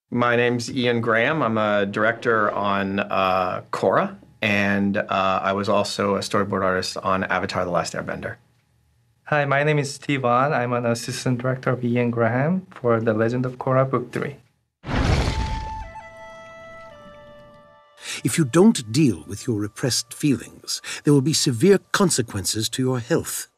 My name's Ian Graham. I'm a director on Korra, and I was also a storyboard artist on Avatar: The Last Airbender. Hi, my name is Steve Ahn. I'm an assistant director of Ian Graham for The Legend of Korra Book 3. If you don't deal with your repressed feelings, there will be severe consequences to your health.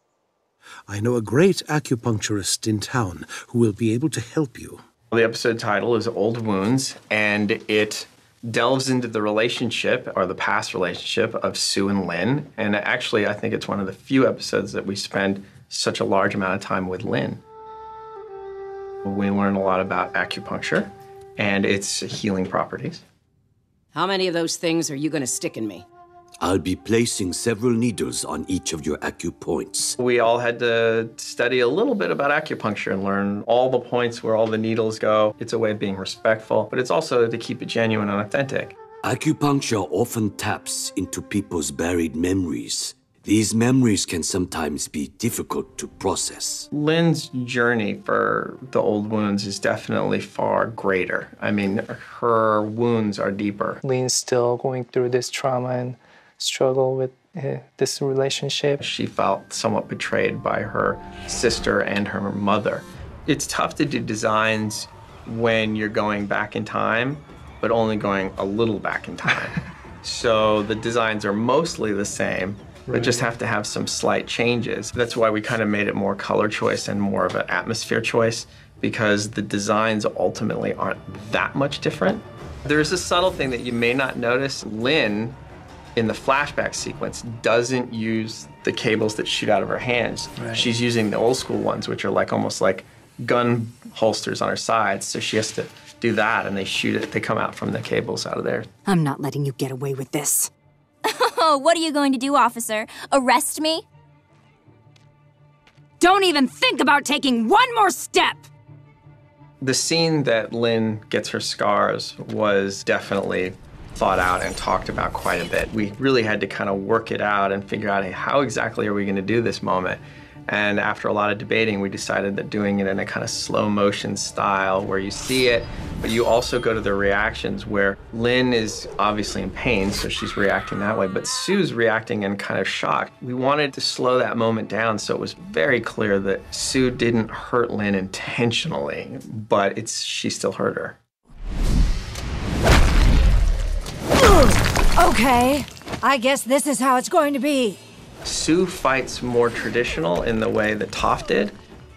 I know a great acupuncturist in town who will be able to help you. The episode title is Old Wounds, and it delves into the relationship, or the past relationship, of Sue and Lin. And actually, I think it's one of the few episodes that we spend such a large amount of time with Lin. We learn a lot about acupuncture and its healing properties. How many of those things are you going to stick in me? I'll be placing several needles on each of your acupoints. We all had to study a little bit about acupuncture and learn all the points where all the needles go. It's a way of being respectful, but it's also to keep it genuine and authentic. Acupuncture often taps into people's buried memories. These memories can sometimes be difficult to process. Lin's journey for the old wounds is definitely far greater. I mean, her wounds are deeper. Lin's still going through this trauma and struggle with this relationship. She felt somewhat betrayed by her sister and her mother. It's tough to do designs when you're going back in time, but only going a little back in time. So the designs are mostly the same, but just have to have some slight changes. That's why we kind of made it more color choice and more of an atmosphere choice, because the designs ultimately aren't that much different. There's a subtle thing that you may not notice. Lin, in the flashback sequence, doesn't use the cables that shoot out of her hands. Right. She's using the old school ones, which are like almost like gun holsters on her sides. So she has to do that, and they shoot it. They come out from the cables out of there. I'm not letting you get away with this. Oh, what are you going to do, officer? Arrest me? Don't even think about taking one more step! The scene that Lin gets her scars was definitely thought out and talked about quite a bit. We really had to kind of work it out and figure out, hey, how exactly are we going to do this moment? And after a lot of debating, we decided that doing it in a kind of slow motion style where you see it, but you also go to the reactions where Lin is obviously in pain, so she's reacting that way, but Sue's reacting in kind of shock. We wanted to slow that moment down so it was very clear that Sue didn't hurt Lin intentionally, but she still hurt her. Okay, I guess this is how it's going to be. Sue fights more traditional in the way that Toph did,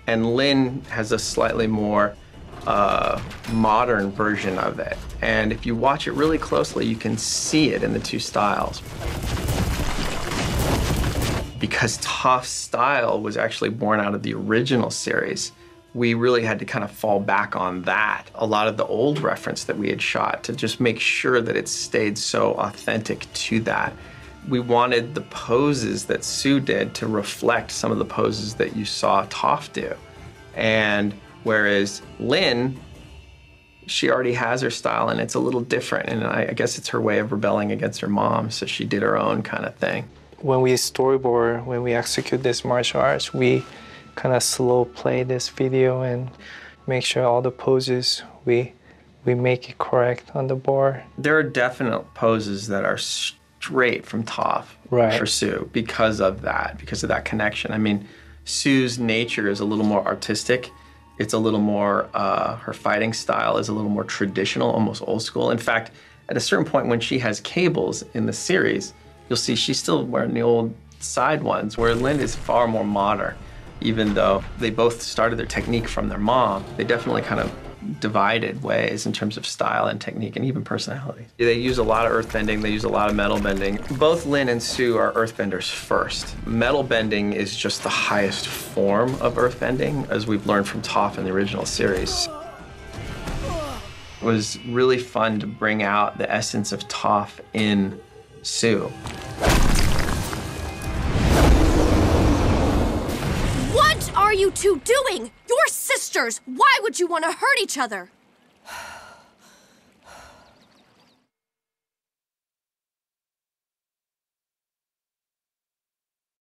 and Lin has a slightly more modern version of it. And if you watch it really closely, you can see it in the two styles. Because Toph's style was actually born out of the original series, we really had to kind of fall back on that. A lot of the old reference that we had shot to just make sure that it stayed so authentic to that. We wanted the poses that Sue did to reflect some of the poses that you saw Toph do. And whereas Lin, she already has her style and it's a little different. And I guess it's her way of rebelling against her mom, so she did her own kind of thing. When we storyboard, when we execute this martial arts, we kind of slow play this video and make sure all the poses, we make it correct on the board. There are definite poses that are straight from Toph for Sue because of that connection. I mean, Sue's nature is a little more artistic. It's a little more, her fighting style is a little more traditional, almost old school. In fact, at a certain point when she has cables in the series, you'll see she's still wearing the old side ones, where Lin is far more modern. Even though they both started their technique from their mom, they definitely kind of divided ways in terms of style and technique and even personality. They use a lot of earth bending, they use a lot of metal bending. Both Lin and Sue are earth benders first. Metal bending is just the highest form of earth bending, as we've learned from Toph in the original series. It was really fun to bring out the essence of Toph in Sue. What are you two doing? You're sisters. Why would you want to hurt each other?